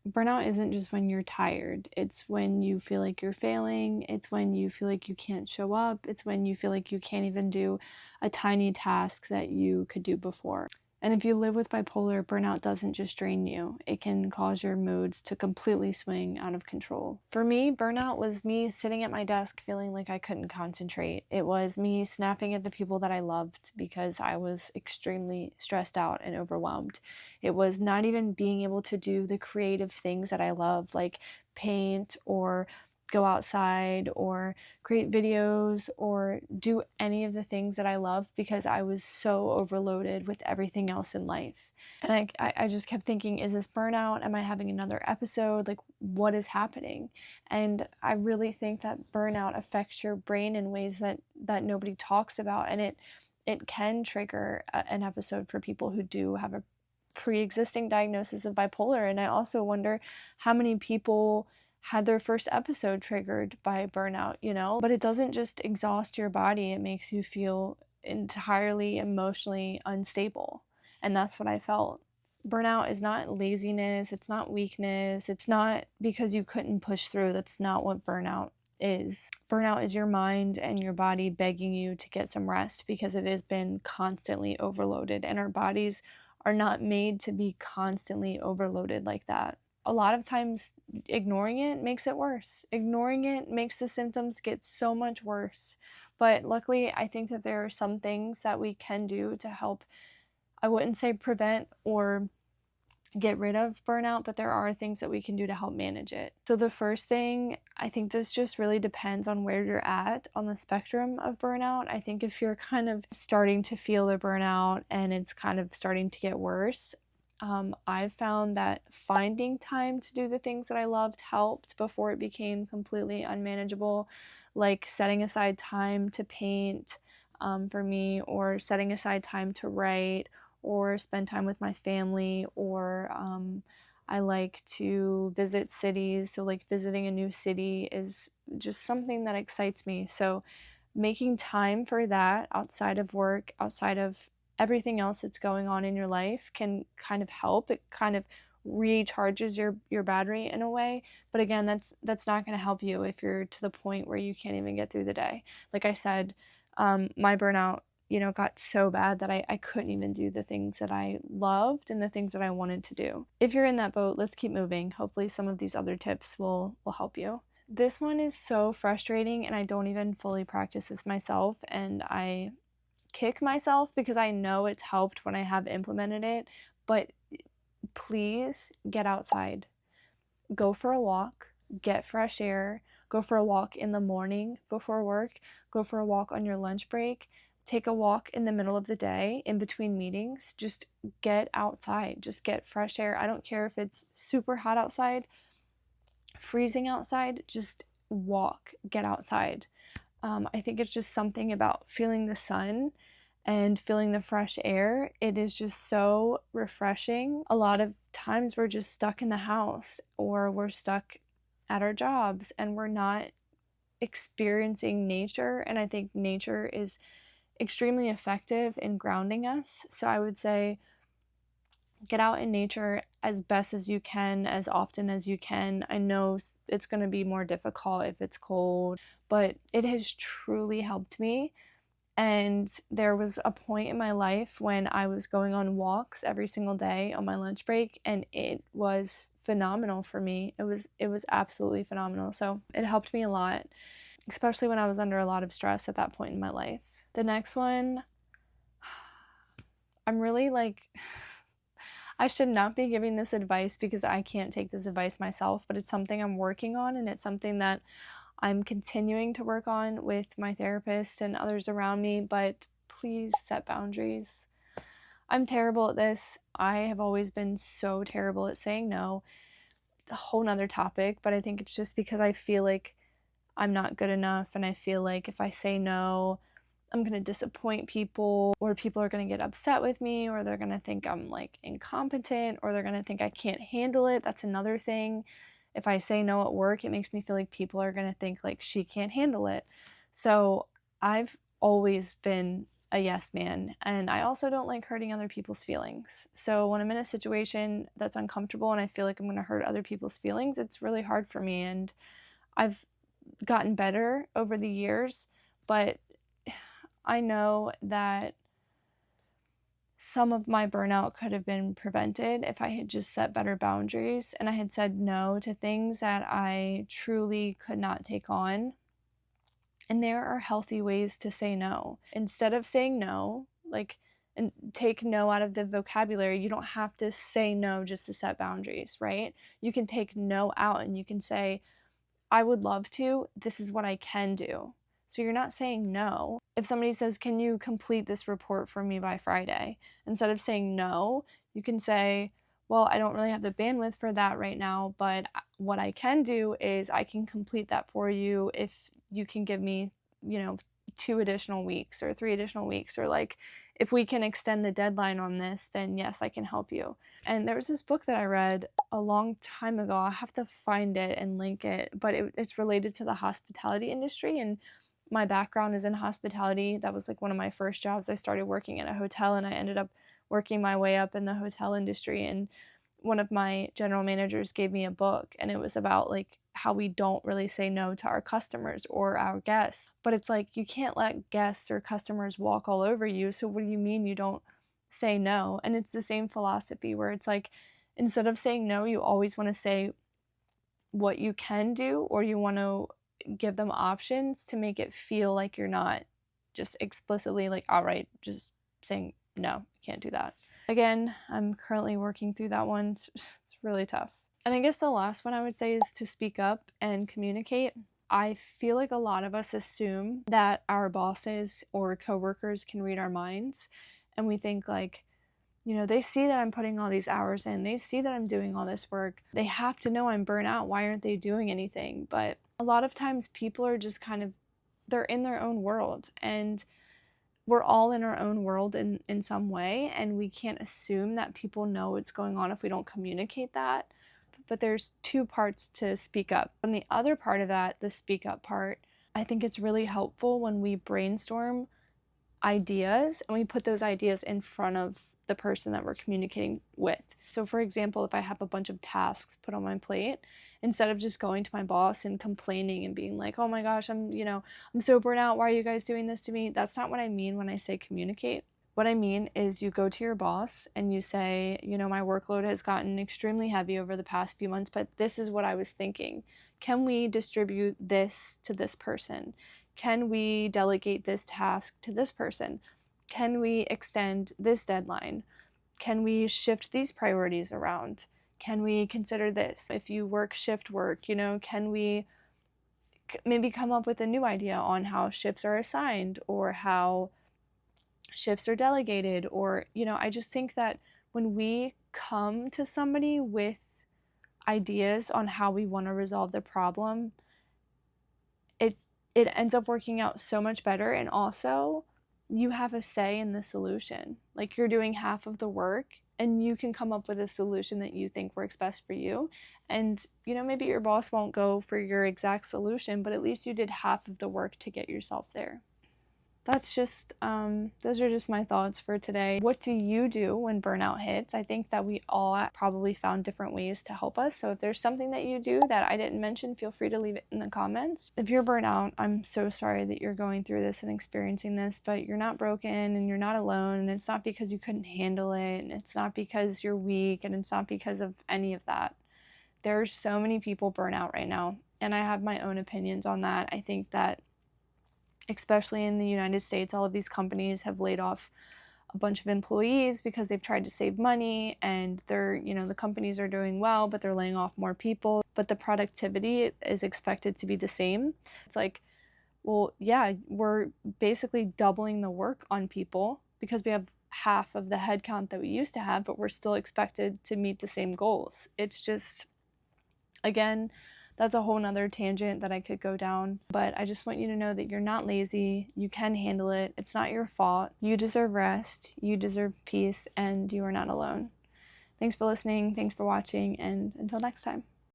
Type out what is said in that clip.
burnout isn't just when you're tired. It's when you feel like you're failing. It's when you feel like you can't show up. It's when you feel like you can't even do a tiny task that you could do before. And if you live with bipolar, burnout doesn't just drain you. It can cause your moods to completely swing out of control. For me, burnout was me sitting at my desk feeling like I couldn't concentrate. It was me snapping at the people that I loved because I was extremely stressed out and overwhelmed. It was not even being able to do the creative things that I love, like paint or go outside or create videos or do any of the things that I love because I was so overloaded with everything else in life. And I just kept thinking, is this burnout? Am I having another episode? Like, what is happening? And I really think that burnout affects your brain in ways that nobody talks about. And it can trigger an episode for people who do have a pre-existing diagnosis of bipolar. And I also wonder how many people had their first episode triggered by burnout, you know? But it doesn't just exhaust your body, it makes you feel entirely emotionally unstable. And that's what I felt. Burnout is not laziness, it's not weakness, it's not because you couldn't push through. That's not what burnout is. Burnout is your mind and your body begging you to get some rest because it has been constantly overloaded, and our bodies are not made to be constantly overloaded like that. A lot of times ignoring it makes it worse. Ignoring it makes the symptoms get so much worse. But luckily, I think that there are some things that we can do to help, I wouldn't say prevent or get rid of burnout, but there are things that we can do to help manage it. So the first thing, I think this just really depends on where you're at on the spectrum of burnout. I think if you're kind of starting to feel the burnout and it's kind of starting to get worse, I've found that finding time to do the things that I loved helped before it became completely unmanageable, like setting aside time to paint for me, or setting aside time to write, or spend time with my family, or I like to visit cities. So, like, visiting a new city is just something that excites me. So, making time for that outside of work, outside of everything else that's going on in your life can kind of help. It kind of recharges your battery in a way. But again, that's not going to help you if you're to the point where you can't even get through the day. Like I said, my burnout, got so bad that I couldn't even do the things that I loved and the things that I wanted to do. If you're in that boat, let's keep moving. Hopefully some of these other tips will help you. This one is so frustrating, and I don't even fully practice this myself, and I kick myself because I know it's helped when I have implemented it, but please get outside. Go for a walk, get fresh air, go for a walk in the morning before work, go for a walk on your lunch break, take a walk in the middle of the day in between meetings. Just get outside, just get fresh air. I don't care if it's super hot outside, freezing outside, just walk, get outside. I think it's just something about feeling the sun and feeling the fresh air. It is just so refreshing. A lot of times we're just stuck in the house or we're stuck at our jobs and we're not experiencing nature. And I think nature is extremely effective in grounding us. So I would say get out in nature as best as you can, as often as you can. I know it's going to be more difficult if it's cold, but it has truly helped me. And there was a point in my life when I was going on walks every single day on my lunch break, and it was phenomenal for me. It was absolutely phenomenal. So it helped me a lot, especially when I was under a lot of stress at that point in my life. The next one, I'm really like, I should not be giving this advice because I can't take this advice myself, but it's something I'm working on, and it's something that I'm continuing to work on with my therapist and others around me. But please set boundaries. I'm terrible at this. I have always been so terrible at saying no. A whole nother topic, but I think it's just because I feel like I'm not good enough, and I feel like if I say no, I'm going to disappoint people, or people are going to get upset with me, or they're going to think I'm like incompetent, or they're going to think I can't handle it. That's another thing. If I say no at work, it makes me feel like people are going to think like she can't handle it. So I've always been a yes man, and I also don't like hurting other people's feelings. So when I'm in a situation that's uncomfortable and I feel like I'm going to hurt other people's feelings, it's really hard for me, and I've gotten better over the years, but I know that some of my burnout could have been prevented if I had just set better boundaries and I had said no to things that I truly could not take on. And there are healthy ways to say no. Instead of saying no, and take no out of the vocabulary, you don't have to say no just to set boundaries, right? You can take no out and you can say, I would love to, this is what I can do. So you're not saying no. If somebody says, can you complete this report for me by Friday? Instead of saying no, you can say, well, I don't really have the bandwidth for that right now, but what I can do is I can complete that for you if you can give me, 2 additional weeks or 3 additional weeks, or if we can extend the deadline on this, then yes, I can help you. And there was this book that I read a long time ago. I'll have to find it and link it, but it's related to the hospitality industry, and my background is in hospitality. That was one of my first jobs. I started working at a hotel and I ended up working my way up in the hotel industry, and one of my general managers gave me a book, and it was about how we don't really say no to our customers or our guests. But it's you can't let guests or customers walk all over you. So what do you mean you don't say no? And it's the same philosophy where it's instead of saying no, you always want to say what you can do, or you want to give them options to make it feel like you're not just explicitly outright just saying no, you can't do that. Again, I'm currently working through that one. It's really tough. And I guess the last one I would say is to speak up and communicate. I feel like a lot of us assume that our bosses or coworkers can read our minds, and we think they see that I'm putting all these hours in, they see that I'm doing all this work, they have to know I'm burnt out, why aren't they doing anything? But a lot of times people are just they're in their own world, and we're all in our own world in some way, and we can't assume that people know what's going on if we don't communicate that. But there's 2 parts to speak up. And the other part of that, the speak up part, I think it's really helpful when we brainstorm ideas and we put those ideas in front of the person that we're communicating with. So for example, if I have a bunch of tasks put on my plate, instead of just going to my boss and complaining and being like, oh my gosh, I'm so burnt out, why are you guys doing this to me? That's not what I mean when I say communicate. What I mean is you go to your boss and you say, my workload has gotten extremely heavy over the past few months, but this is what I was thinking. Can we distribute this to this person? Can we delegate this task to this person? Can we extend this deadline? Can we shift these priorities around? Can we consider this? If you work shift work, can we maybe come up with a new idea on how shifts are assigned or how shifts are delegated? Or, I just think that when we come to somebody with ideas on how we want to resolve the problem, it ends up working out so much better. And also, you have a say in the solution. You're doing half of the work and you can come up with a solution that you think works best for you. And, maybe your boss won't go for your exact solution, but at least you did half of the work to get yourself there. That's just, those are just my thoughts for today. What do you do when burnout hits? I think that we all probably found different ways to help us. So if there's something that you do that I didn't mention, feel free to leave it in the comments. If you're burnt out, I'm so sorry that you're going through this and experiencing this, but you're not broken and you're not alone. And it's not because you couldn't handle it. And it's not because you're weak, and it's not because of any of that. There's so many people burnt out right now, and I have my own opinions on that. I think that especially in the United States, all of these companies have laid off a bunch of employees because they've tried to save money, and the companies are doing well, but they're laying off more people, but the productivity is expected to be the same. It's well, yeah, we're basically doubling the work on people because we have half of the headcount that we used to have, but we're still expected to meet the same goals. It's just, again, that's a whole nother tangent that I could go down, but I just want you to know that you're not lazy. You can handle it. It's not your fault. You deserve rest. You deserve peace, and you are not alone. Thanks for listening. Thanks for watching, and until next time.